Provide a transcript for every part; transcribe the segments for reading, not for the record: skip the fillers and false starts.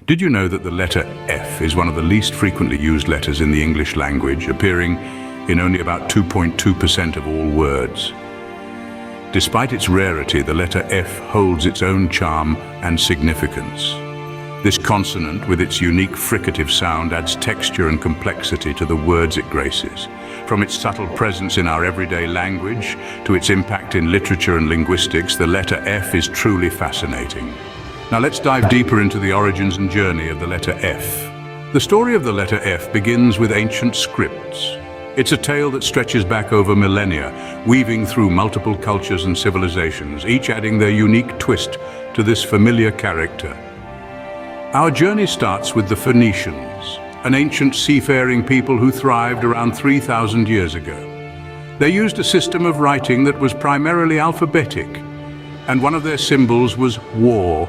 Did you know that the letter F is one of the least frequently used letters in the English language, appearing in only about 2.2% of all words? Despite its rarity, the letter F holds its own charm and significance. This consonant, with its unique fricative sound, adds texture and complexity to the words it graces. From its subtle presence in our everyday language to its impact in literature and linguistics, the letter F is truly fascinating. Now let's dive deeper into the origins and journey of the letter F. The story of the letter F begins with ancient scripts. It's a tale that stretches back over millennia, weaving through multiple cultures and civilizations, each adding their unique twist to this familiar character. Our journey starts with the Phoenicians, an ancient seafaring people who thrived around 3,000 years ago. They used a system of writing that was primarily alphabetic, and one of their symbols was war.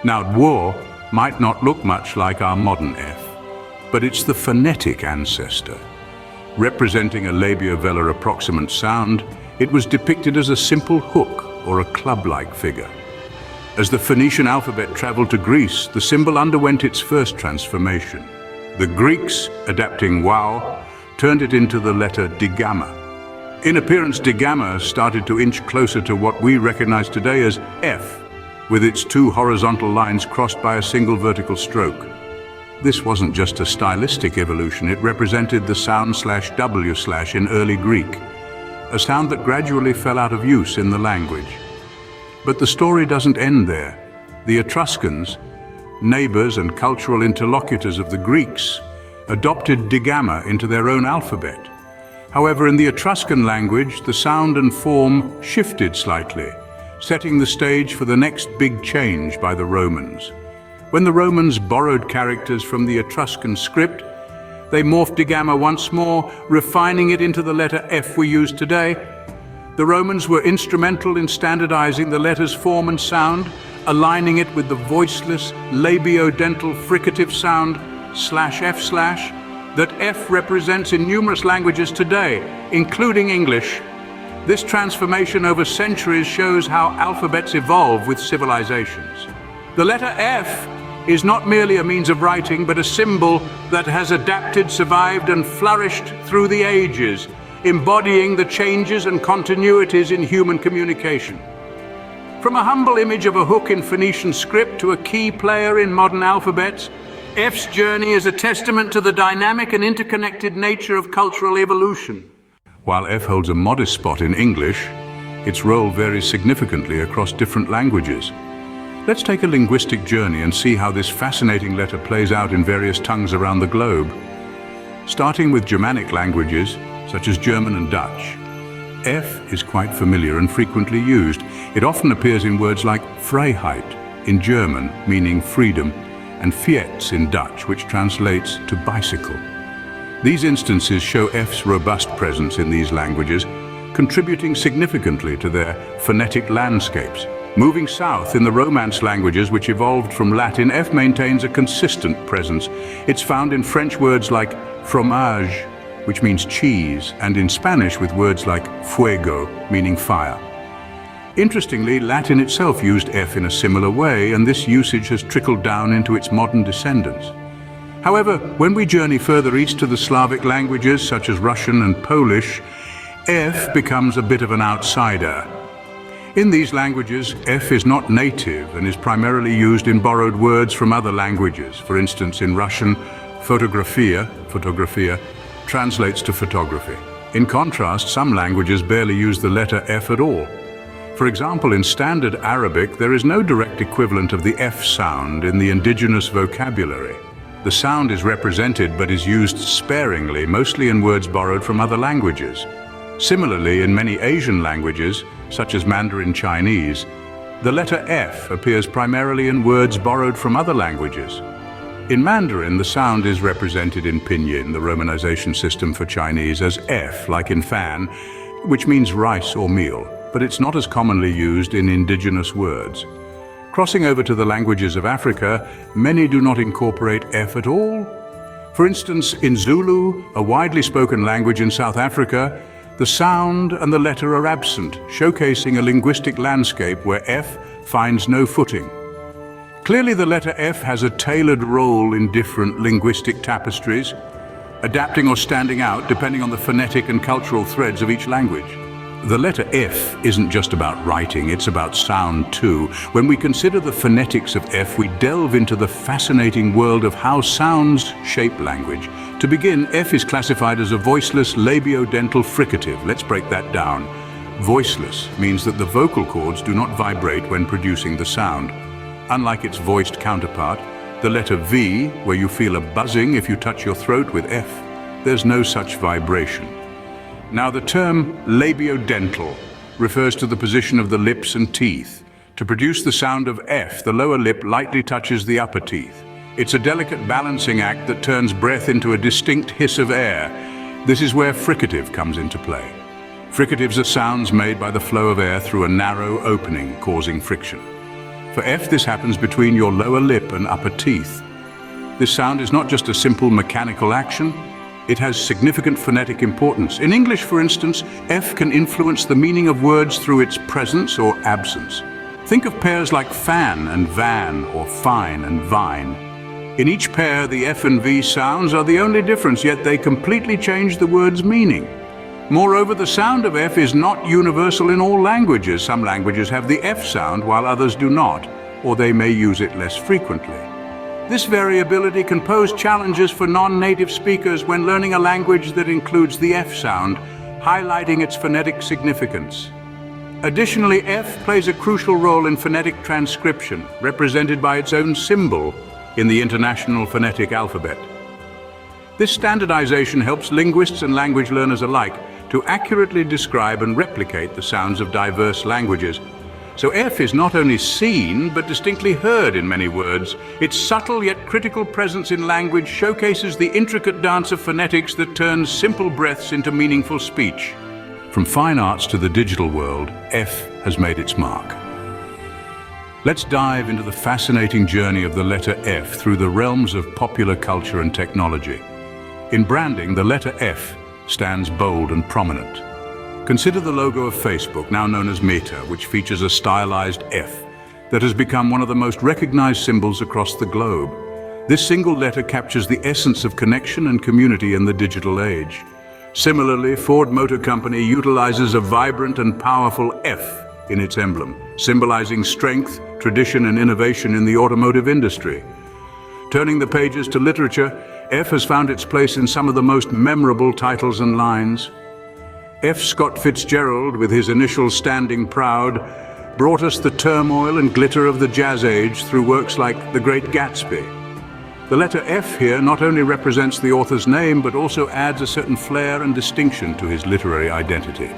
Now, war might not look much like our modern F, but it's the phonetic ancestor. Representing a labiovelar approximant sound, it was depicted as a simple hook or a club-like figure. As the Phoenician alphabet traveled to Greece, the symbol underwent its first transformation. The Greeks, adapting wow, turned it into the letter digamma. In appearance, digamma started to inch closer to what we recognize today as F, with its two horizontal lines crossed by a single vertical stroke. This wasn't just a stylistic evolution, it represented the sound /W/ in early Greek, a sound that gradually fell out of use in the language. But the story doesn't end there. The Etruscans, neighbors and cultural interlocutors of the Greeks, adopted digamma into their own alphabet. However, in the Etruscan language, the sound and form shifted slightly, setting the stage for the next big change by the Romans. When the Romans borrowed characters from the Etruscan script, they morphed digamma once more, refining it into the letter F we use today. The Romans were instrumental in standardizing the letter's form and sound, aligning it with the voiceless, labiodental fricative sound /F/ that F represents in numerous languages today, including English. This transformation over centuries shows how alphabets evolve with civilizations. The letter F is not merely a means of writing, but a symbol that has adapted, survived, and flourished through the ages, embodying the changes and continuities in human communication. From a humble image of a hook in Phoenician script to a key player in modern alphabets, F's journey is a testament to the dynamic and interconnected nature of cultural evolution. While F holds a modest spot in English, its role varies significantly across different languages. Let's take a linguistic journey and see how this fascinating letter plays out in various tongues around the globe. Starting with Germanic languages, such as German and Dutch, F is quite familiar and frequently used. It often appears in words like Freiheit in German, meaning freedom, and Fiets in Dutch, which translates to bicycle. These instances show F's robust presence in these languages, contributing significantly to their phonetic landscapes. Moving south in the Romance languages, which evolved from Latin, F maintains a consistent presence. It's found in French words like fromage, which means cheese, and in Spanish with words like fuego, meaning fire. Interestingly, Latin itself used F in a similar way, and this usage has trickled down into its modern descendants. However, when we journey further east to the Slavic languages, such as Russian and Polish, F becomes a bit of an outsider. In these languages, F is not native and is primarily used in borrowed words from other languages. For instance, in Russian, fotografia translates to photography. In contrast, some languages barely use the letter F at all. For example, in Standard Arabic, there is no direct equivalent of the F sound in the indigenous vocabulary. The sound is represented but is used sparingly, mostly in words borrowed from other languages. Similarly, in many Asian languages, such as Mandarin Chinese, the letter F appears primarily in words borrowed from other languages. In Mandarin, the sound is represented in pinyin, the romanization system for Chinese, as F, like in fan, which means rice or meal, but it's not as commonly used in indigenous words. Crossing over to the languages of Africa, many do not incorporate F at all. For instance, in Zulu, a widely spoken language in South Africa, the sound and the letter are absent, showcasing a linguistic landscape where F finds no footing. Clearly, the letter F has a tailored role in different linguistic tapestries, adapting or standing out depending on the phonetic and cultural threads of each language. The letter F isn't just about writing, it's about sound too. When we consider the phonetics of F, we delve into the fascinating world of how sounds shape language. To begin, F is classified as a voiceless labiodental fricative. Let's break that down. Voiceless means that the vocal cords do not vibrate when producing the sound. Unlike its voiced counterpart, the letter V, where you feel a buzzing if you touch your throat with F, there's no such vibration. Now, the term labiodental refers to the position of the lips and teeth. To produce the sound of F, the lower lip lightly touches the upper teeth. It's a delicate balancing act that turns breath into a distinct hiss of air. This is where fricative comes into play. Fricatives are sounds made by the flow of air through a narrow opening, causing friction. For F, this happens between your lower lip and upper teeth. This sound is not just a simple mechanical action, it has significant phonetic importance. In English, for instance, F can influence the meaning of words through its presence or absence. Think of pairs like fan and van, or fine and vine. In each pair, the F and V sounds are the only difference, yet they completely change the word's meaning. Moreover, the sound of F is not universal in all languages. Some languages have the F sound while others do not, or they may use it less frequently. This variability can pose challenges for non-native speakers when learning a language that includes the F sound, highlighting its phonetic significance. Additionally, F plays a crucial role in phonetic transcription, represented by its own symbol in the International Phonetic Alphabet. This standardization helps linguists and language learners alike to accurately describe and replicate the sounds of diverse languages. So F is not only seen, but distinctly heard in many words. Its subtle yet critical presence in language showcases the intricate dance of phonetics that turns simple breaths into meaningful speech. From fine arts to the digital world, F has made its mark. Let's dive into the fascinating journey of the letter F through the realms of popular culture and technology. In branding, the letter F stands bold and prominent. Consider the logo of Facebook, now known as Meta, which features a stylized F that has become one of the most recognized symbols across the globe. This single letter captures the essence of connection and community in the digital age. Similarly, Ford Motor Company utilizes a vibrant and powerful F in its emblem, symbolizing strength, tradition, and innovation in the automotive industry. Turning the pages to literature, F has found its place in some of the most memorable titles and lines. F. Scott Fitzgerald, with his initials standing proud, brought us the turmoil and glitter of the jazz age through works like The Great Gatsby. The letter F here not only represents the author's name, but also adds a certain flair and distinction to his literary identity.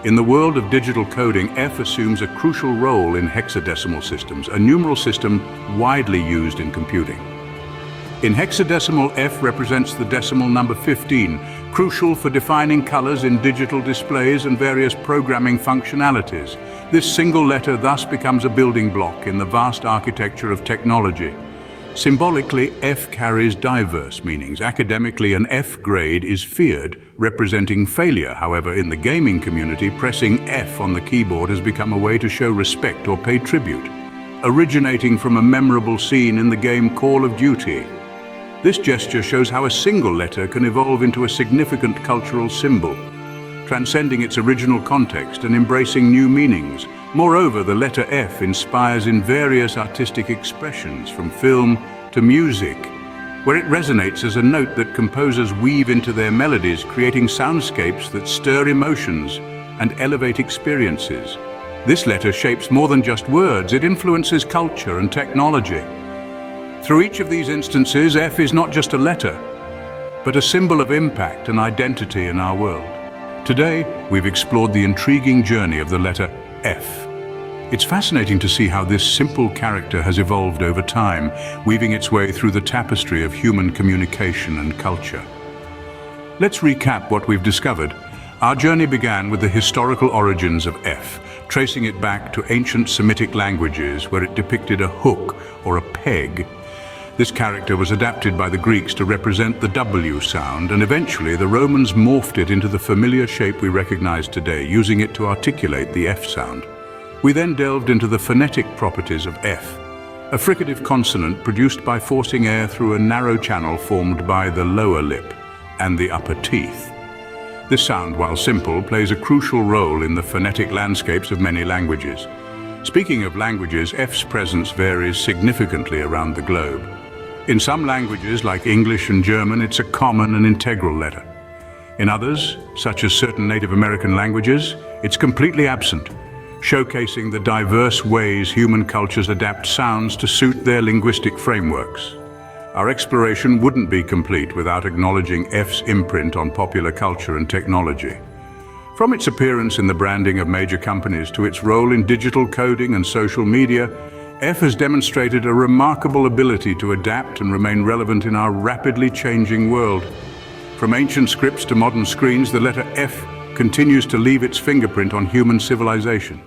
In the world of digital coding, F assumes a crucial role in hexadecimal systems, a numeral system widely used in computing. In hexadecimal, F represents the decimal number 15, crucial for defining colors in digital displays and various programming functionalities. This single letter thus becomes a building block in the vast architecture of technology. Symbolically, F carries diverse meanings. Academically, an F grade is feared, representing failure. However, in the gaming community, pressing F on the keyboard has become a way to show respect or pay tribute, originating from a memorable scene in the game Call of Duty. This gesture shows how a single letter can evolve into a significant cultural symbol, transcending its original context and embracing new meanings. Moreover, the letter F inspires in various artistic expressions, from film to music, where it resonates as a note that composers weave into their melodies, creating soundscapes that stir emotions and elevate experiences. This letter shapes more than just words, it influences culture and technology. Through each of these instances, F is not just a letter, but a symbol of impact and identity in our world. Today, we've explored the intriguing journey of the letter F. It's fascinating to see how this simple character has evolved over time, weaving its way through the tapestry of human communication and culture. Let's recap what we've discovered. Our journey began with the historical origins of F, tracing it back to ancient Semitic languages where it depicted a hook or a peg. This character was adapted by the Greeks to represent the W sound, and eventually the Romans morphed it into the familiar shape we recognize today, using it to articulate the F sound. We then delved into the phonetic properties of F, a fricative consonant produced by forcing air through a narrow channel formed by the lower lip and the upper teeth. This sound, while simple, plays a crucial role in the phonetic landscapes of many languages. Speaking of languages, F's presence varies significantly around the globe. In some languages, like English and German, it's a common and integral letter. In others, such as certain Native American languages, it's completely absent, showcasing the diverse ways human cultures adapt sounds to suit their linguistic frameworks. Our exploration wouldn't be complete without acknowledging F's imprint on popular culture and technology. From its appearance in the branding of major companies to its role in digital coding and social media, F has demonstrated a remarkable ability to adapt and remain relevant in our rapidly changing world. From ancient scripts to modern screens, the letter F continues to leave its fingerprint on human civilization.